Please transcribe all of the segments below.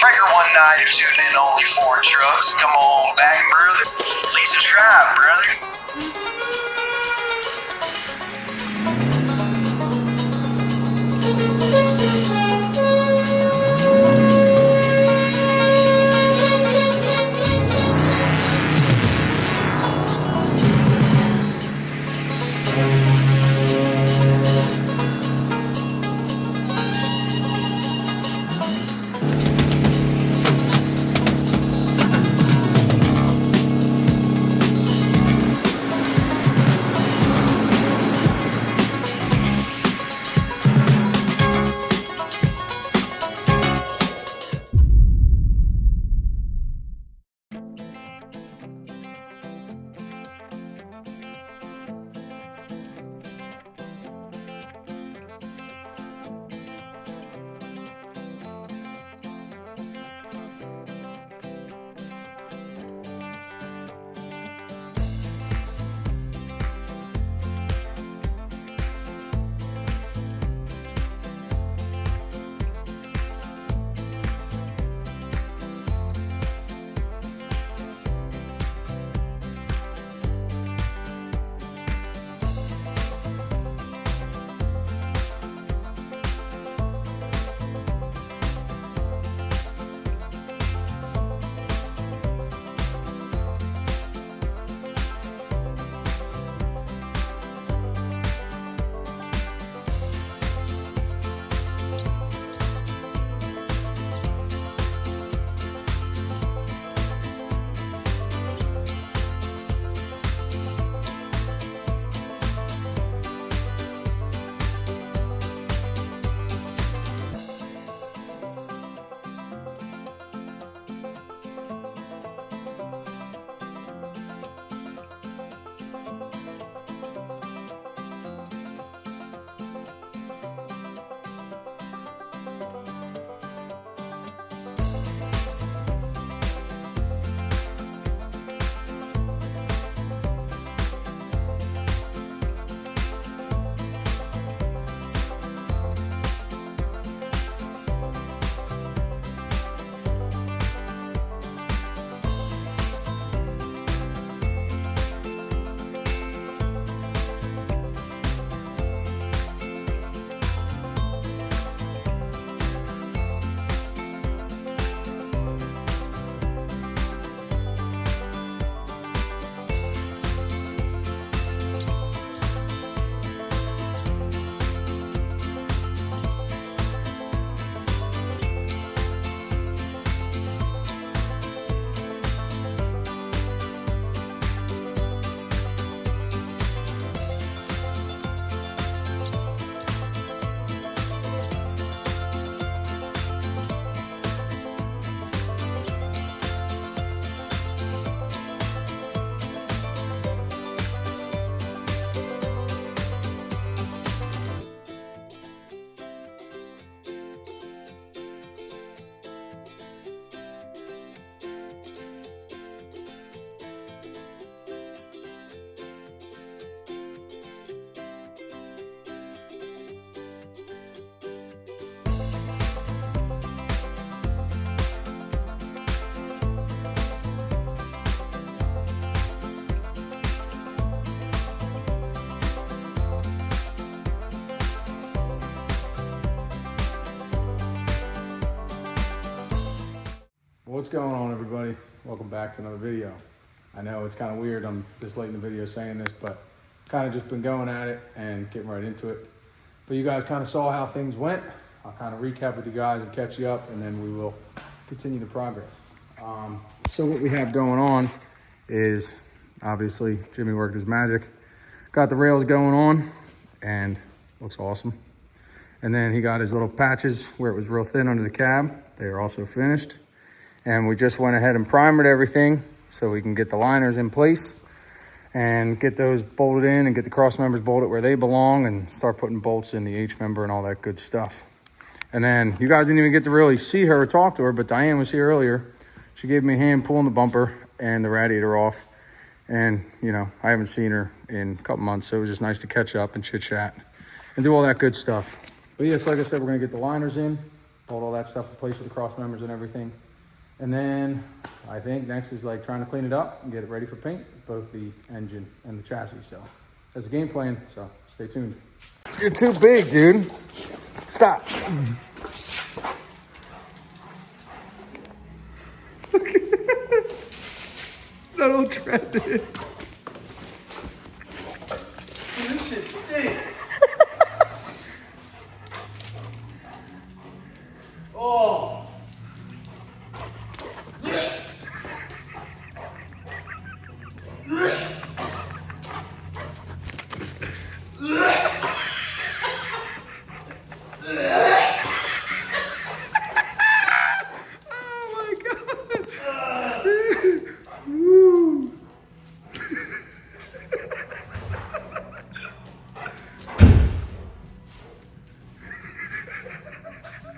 Breaker 19, you're tuning in only for trucks. Come on back, brother. Please subscribe, brother. What's going on, everybody? Welcome back to another video. I know it's kind of weird I'm this late in the video saying this, but kind of just been going at it and getting right into it. But you guys kind of saw how things went. I'll kind of recap with you guys and catch you up, and then we will continue the progress. So what we have going on is, obviously, Jimmy worked his magic. Got the rails going on, and looks awesome. And then he got his little patches where it was real thin under the cab. They are also finished. And we just went ahead and primered everything so we can get the liners in place and get those bolted in and get the cross members bolted where they belong and start putting bolts in the H member and all that good stuff. And then you guys didn't even get to really see her or talk to her, but Diane was here earlier. She gave me a hand pulling the bumper and the radiator off. And, you know, I haven't seen her in a couple months, so it was just nice to catch up and chit chat and do all that good stuff. But yes, like I said, we're gonna get the liners in bolt all that stuff in place with the cross members and everything. And then I think next is like trying to clean it up and get it ready for paint, both the engine and the chassis. So that's the game plan, so stay tuned. You're too big, dude. Stop. That old trend. This shit stinks. Oh.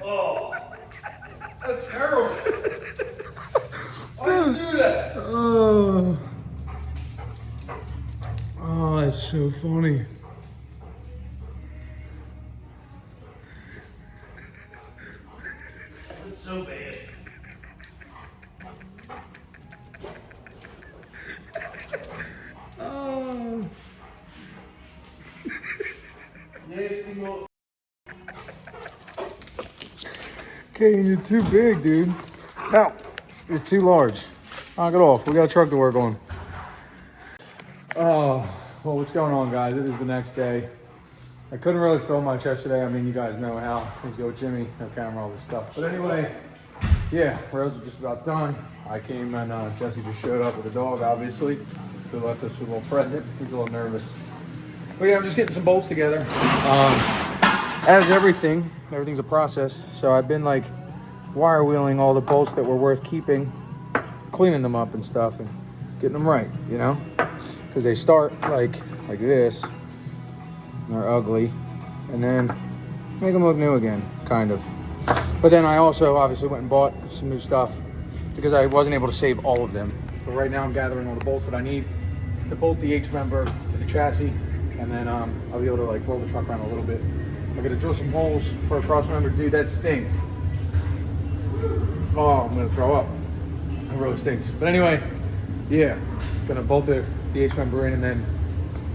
Oh, that's terrible. Why do you do that? Oh, that's so funny. That's so bad. Oh. Nasty motherfucker. Okay, you're too big, dude. No, you're too large. Knock it off. We got a truck to work on. Oh, well, what's going on, guys? It is the next day. I couldn't really film much yesterday. I mean, you guys know how things go with Jimmy, no camera, all this stuff. But anyway, yeah, rails are just about done. I came and Jesse just showed up with the dog, obviously. He left us with a little present. He's a little nervous. But yeah, I'm just getting some bolts together. As everything's a process. So I've been like wire wheeling all the bolts that were worth keeping, cleaning them up and stuff and getting them right, you know? Because they start like this, and they're ugly, and then make them look new again, kind of. But then I also obviously went and bought some new stuff because I wasn't able to save all of them. So right now I'm gathering all the bolts that I need to bolt the H member to the chassis, and then I'll be able to like roll the truck around a little bit. I'm gonna drill some holes for a cross member. Dude, that stinks. Oh, I'm gonna throw up. It really stinks. But anyway, yeah, gonna bolt the H member in and then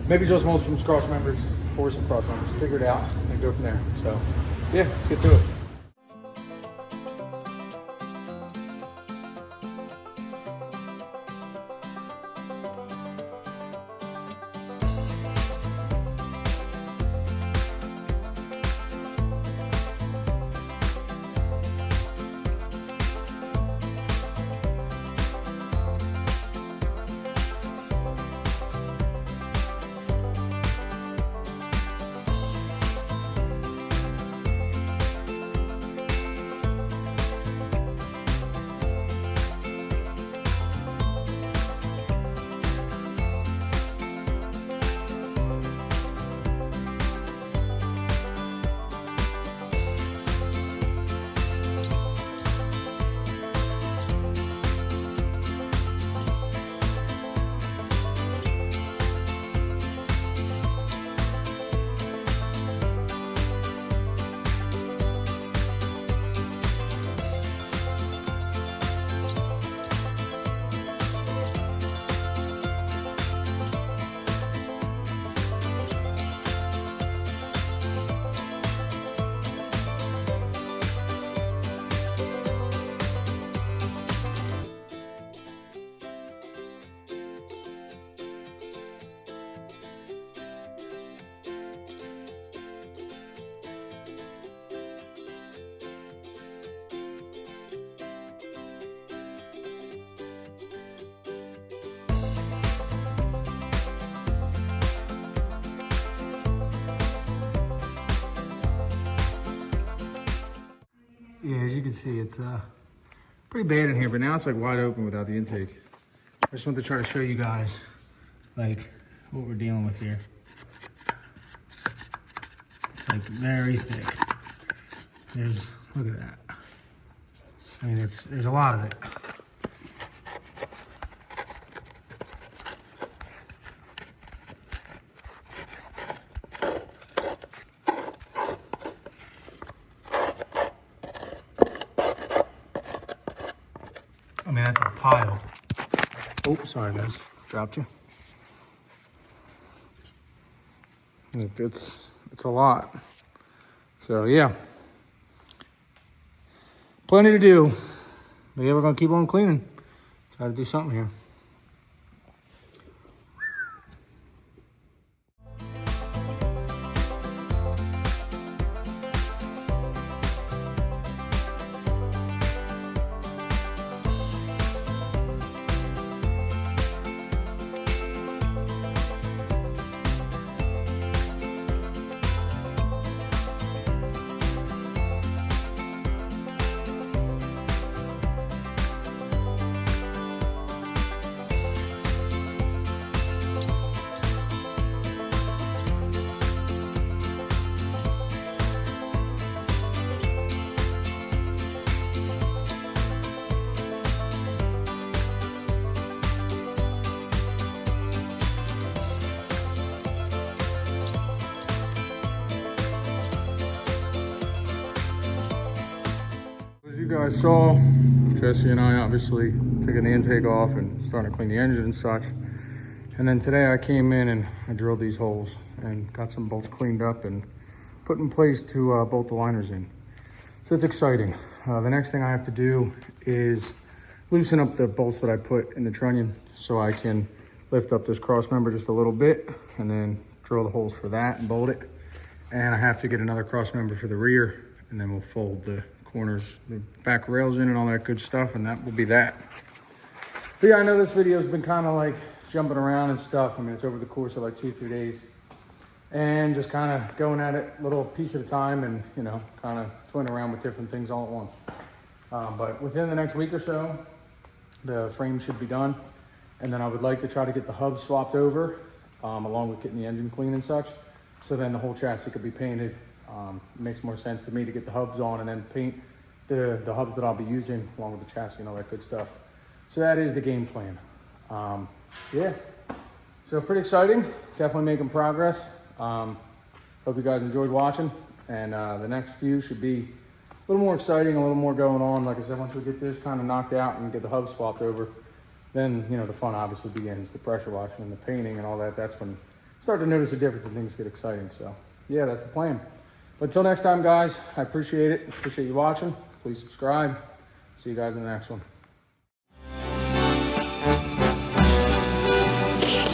maybe drill some holes from some cross members for some cross members. Figure it out and go from there. So yeah, let's get to it. Yeah, as you can see, it's pretty bad in here, but now it's like wide open without the intake. I just want to try to show you guys like what we're dealing with here. It's like very thick. Look at that. I mean, there's a lot of it. pile. Oh, sorry guys, dropped you. It's a lot. So yeah, plenty to do. But yeah, we're gonna keep on cleaning. Try to do something here. As you guys saw, Jesse and I obviously taking the intake off and starting to clean the engine and such. And then today I came in and I drilled these holes and got some bolts cleaned up and put in place to bolt the liners in. So it's exciting. The next thing I have to do is loosen up the bolts that I put in the trunnion so I can lift up this cross member just a little bit and then drill the holes for that and bolt it. And I have to get another cross member for the rear, and then we'll fold the corners, the back rails in and all that good stuff, and that will be that. But yeah, I know this video has been kind of like jumping around and stuff. I mean, it's over the course of like 2-3 days and just kind of going at it a little piece at a time and, you know, kind of toying around with different things all at once. But within the next week or so, the frame should be done. And then I would like to try to get the hubs swapped over along with getting the engine clean and such. So then the whole chassis could be painted. It makes more sense to me to get the hubs on and then paint the hubs that I'll be using along with the chassis and all that good stuff. So that is the game plan. Yeah, so pretty exciting, definitely making progress. Hope you guys enjoyed watching, and the next few should be a little more exciting, a little more going on. Like I said, once we get this kind of knocked out and get the hubs swapped over, then, you know, the fun obviously begins, the pressure washing and the painting and all that. That's when you start to notice the difference and things get exciting. So yeah, that's the plan. But until next time, guys, I appreciate it. Appreciate you watching. Please subscribe. See you guys in the next one.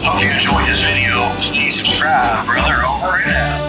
Hope you enjoyed this video. Please subscribe, brother. Over and out.